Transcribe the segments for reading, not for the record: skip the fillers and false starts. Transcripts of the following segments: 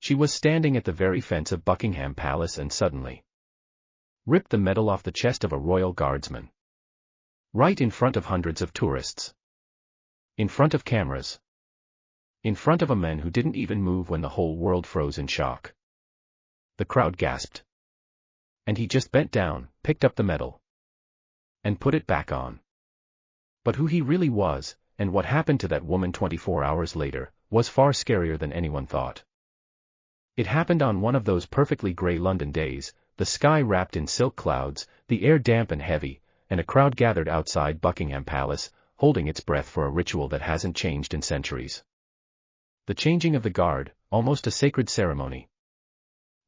She was standing at the very fence of Buckingham Palace and suddenly ripped the medal off the chest of a Royal Guardsman. Right in front of hundreds of tourists. In front of cameras. In front of a man who didn't even move when the whole world froze in shock. The crowd gasped. And he just bent down, picked up the medal, and put it back on. But who he really was, and what happened to that woman 24 hours later, was far scarier than anyone thought. It happened on one of those perfectly grey London days, the sky wrapped in silk clouds, the air damp and heavy, and a crowd gathered outside Buckingham Palace, holding its breath for a ritual that hasn't changed in centuries. The changing of the guard, almost a sacred ceremony.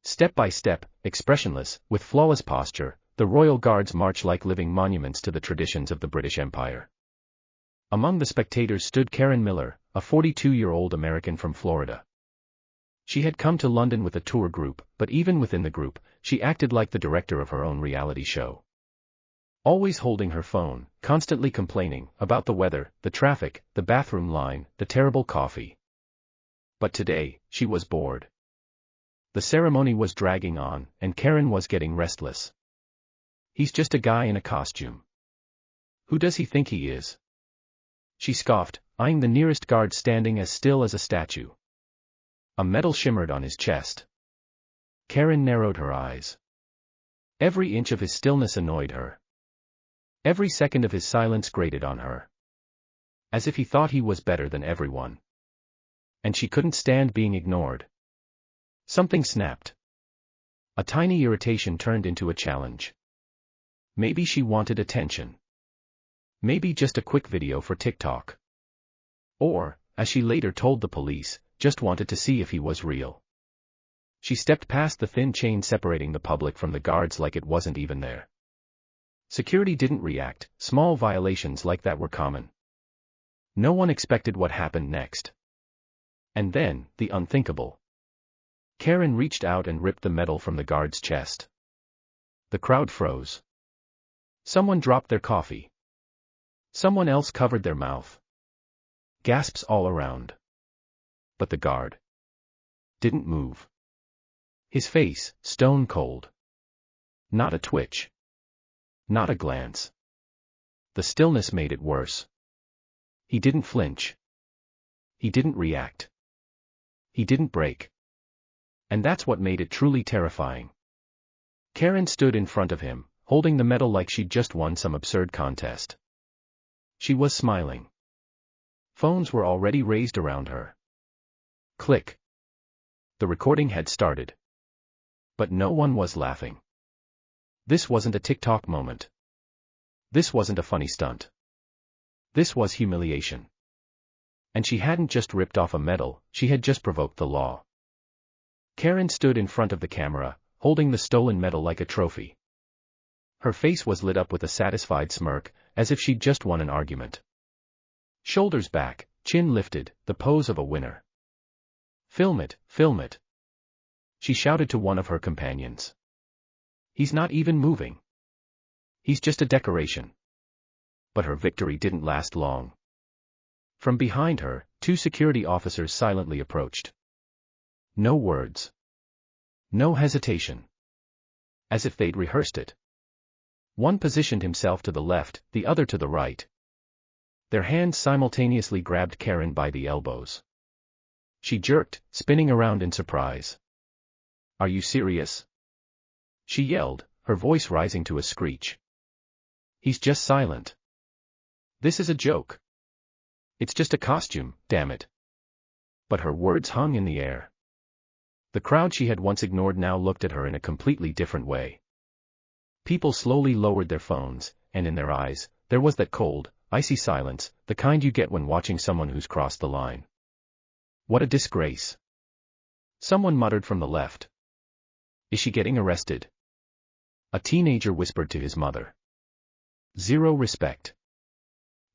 Step by step, expressionless, with flawless posture, the Royal Guards march like living monuments to the traditions of the British Empire. Among the spectators stood Karen Miller, a 42-year-old American from Florida. She had come to London with a tour group, but even within the group, she acted like the director of her own reality show. Always holding her phone, constantly complaining about the weather, the traffic, the bathroom line, the terrible coffee. But today, she was bored. The ceremony was dragging on, and Karen was getting restless. He's just a guy in a costume. Who does he think he is? She scoffed, eyeing the nearest guard standing as still as a statue. A medal shimmered on his chest. Karen narrowed her eyes. Every inch of his stillness annoyed her. Every second of his silence grated on her. As if he thought he was better than everyone. And she couldn't stand being ignored. Something snapped. A tiny irritation turned into a challenge. Maybe she wanted attention. Maybe just a quick video for TikTok. Or, as she later told the police, just wanted to see if he was real. She stepped past the thin chain separating the public from the guards like it wasn't even there. Security didn't react, small violations like that were common. No one expected what happened next. And then, the unthinkable. Karen reached out and ripped the medal from the guard's chest. The crowd froze. Someone dropped their coffee. Someone else covered their mouth. Gasps all around. But the guard didn't move. His face, stone cold. Not a twitch. Not a glance. The stillness made it worse. He didn't flinch. He didn't react. He didn't break. And that's what made it truly terrifying. Karen stood in front of him, holding the medal like she'd just won some absurd contest. She was smiling. Phones were already raised around her. Click. The recording had started. But no one was laughing. This wasn't a TikTok moment. This wasn't a funny stunt. This was humiliation. And she hadn't just ripped off a medal, she had just provoked the law. Karen stood in front of the camera, holding the stolen medal like a trophy. Her face was lit up with a satisfied smirk, as if she'd just won an argument. Shoulders back, chin lifted, the pose of a winner. Film it, film it. She shouted to one of her companions. He's not even moving. He's just a decoration. But her victory didn't last long. From behind her, two security officers silently approached. No words. No hesitation. As if they'd rehearsed it. One positioned himself to the left, the other to the right. Their hands simultaneously grabbed Karen by the elbows. She jerked, spinning around in surprise. "Are you serious?" she yelled, her voice rising to a screech. "He's just silent. This is a joke. It's just a costume, damn it." But her words hung in the air. The crowd she had once ignored now looked at her in a completely different way. People slowly lowered their phones, and in their eyes, there was that cold, icy silence, the kind you get when watching someone who's crossed the line. "What a disgrace." Someone muttered from the left. "Is she getting arrested?" A teenager whispered to his mother. "Zero respect."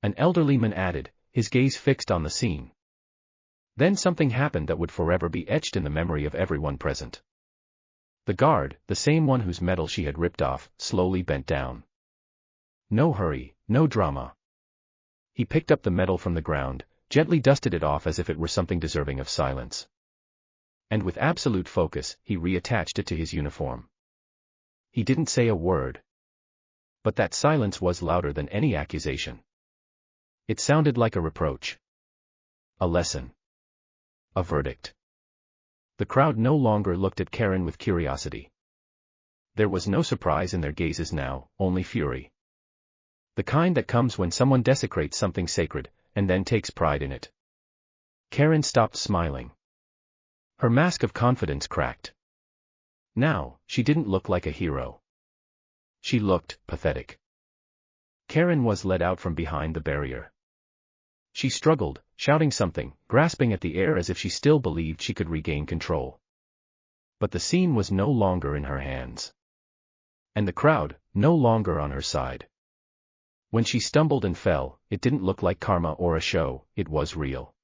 An elderly man added, his gaze fixed on the scene. Then something happened that would forever be etched in the memory of everyone present. The guard, the same one whose medal she had ripped off, slowly bent down. No hurry, no drama. He picked up the medal from the ground, gently dusted it off as if it were something deserving of silence. And with absolute focus, he reattached it to his uniform. He didn't say a word. But that silence was louder than any accusation. It sounded like a reproach. A lesson. A verdict. The crowd no longer looked at Karen with curiosity. There was no surprise in their gazes now, only fury. The kind that comes when someone desecrates something sacred, and then takes pride in it. Karen stopped smiling. Her mask of confidence cracked. Now, she didn't look like a hero. She looked pathetic. Karen was led out from behind the barrier. She struggled, shouting something, grasping at the air as if she still believed she could regain control. But the scene was no longer in her hands. And the crowd, no longer on her side. When she stumbled and fell, it didn't look like karma or a show, it was real.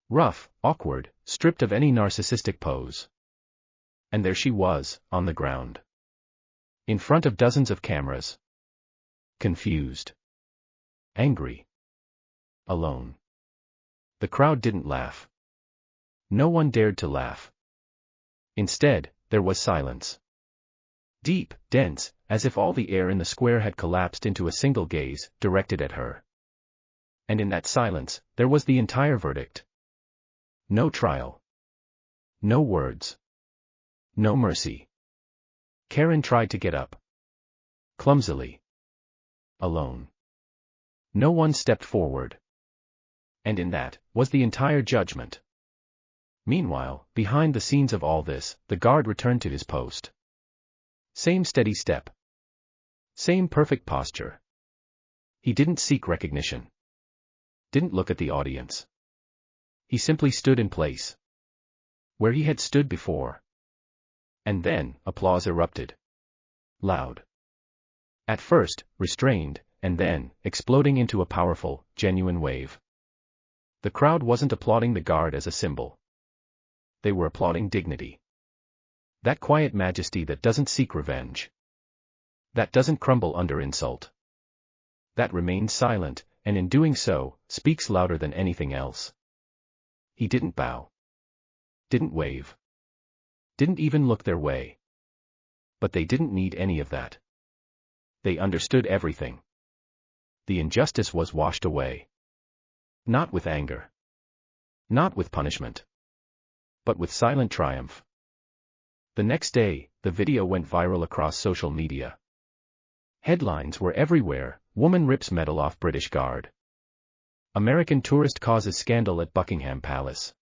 Rough, awkward, stripped of any narcissistic pose. And there she was, on the ground. In front of dozens of cameras. Confused. Angry. Alone. The crowd didn't laugh. No one dared to laugh. Instead, there was silence. Deep, dense, as if all the air in the square had collapsed into a single gaze, directed at her. And in that silence, there was the entire verdict. No trial. No words. No mercy. Karen tried to get up. Clumsily. Alone. No one stepped forward. And in that, was the entire judgment. Meanwhile, behind the scenes of all this, the guard returned to his post. Same steady step. Same perfect posture. He didn't seek recognition. Didn't look at the audience. He simply stood in place. Where he had stood before. And then, applause erupted. Loud. At first, restrained, and then, exploding into a powerful, genuine wave. The crowd wasn't applauding the guard as a symbol. They were applauding dignity. That quiet majesty that doesn't seek revenge. That doesn't crumble under insult. That remains silent, and in doing so, speaks louder than anything else. He didn't bow. Didn't wave. Didn't even look their way. But they didn't need any of that. They understood everything. The injustice was washed away. Not with anger. Not with punishment. But with silent triumph. The next day, the video went viral across social media. Headlines were everywhere: Woman rips medal off British Guard. American tourist causes scandal at Buckingham Palace.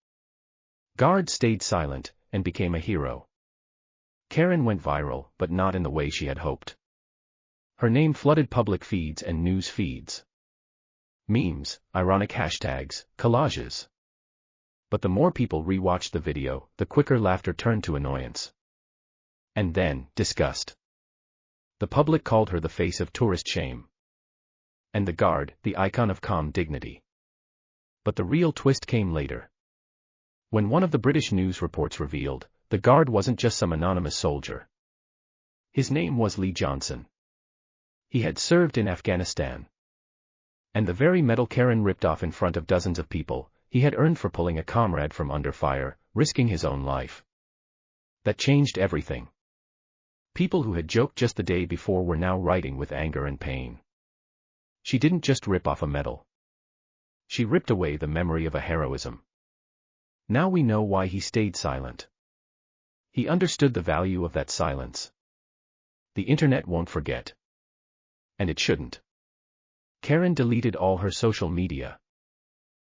Guard stayed silent, and became a hero. Karen went viral, but not in the way she had hoped. Her name flooded public feeds and news feeds. Memes, ironic hashtags, collages. But the more people rewatched the video, the quicker laughter turned to annoyance. And then, disgust. The public called her the face of tourist shame. And the guard, the icon of calm dignity. But the real twist came later. When one of the British news reports revealed, the guard wasn't just some anonymous soldier. His name was Lee Johnson. He had served in Afghanistan. And the very medal Karen ripped off in front of dozens of people, he had earned for pulling a comrade from under fire, risking his own life. That changed everything. People who had joked just the day before were now writing with anger and pain. She didn't just rip off a medal. She ripped away the memory of a heroism. Now we know why he stayed silent. He understood the value of that silence. The internet won't forget. And it shouldn't. Karen deleted all her social media.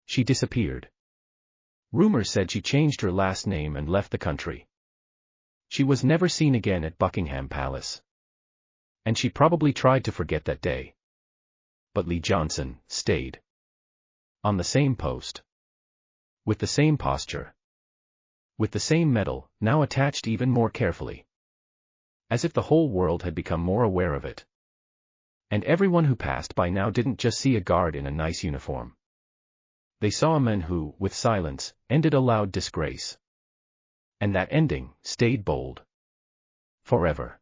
She disappeared. Rumors said she changed her last name and left the country. She was never seen again at Buckingham Palace. And she probably tried to forget that day. But Lee Johnson stayed. On the same post. With the same posture. With the same medal, now attached even more carefully. As if the whole world had become more aware of it. And everyone who passed by now didn't just see a guard in a nice uniform. They saw a man who, with silence, ended a loud disgrace. And that ending stayed bold. Forever.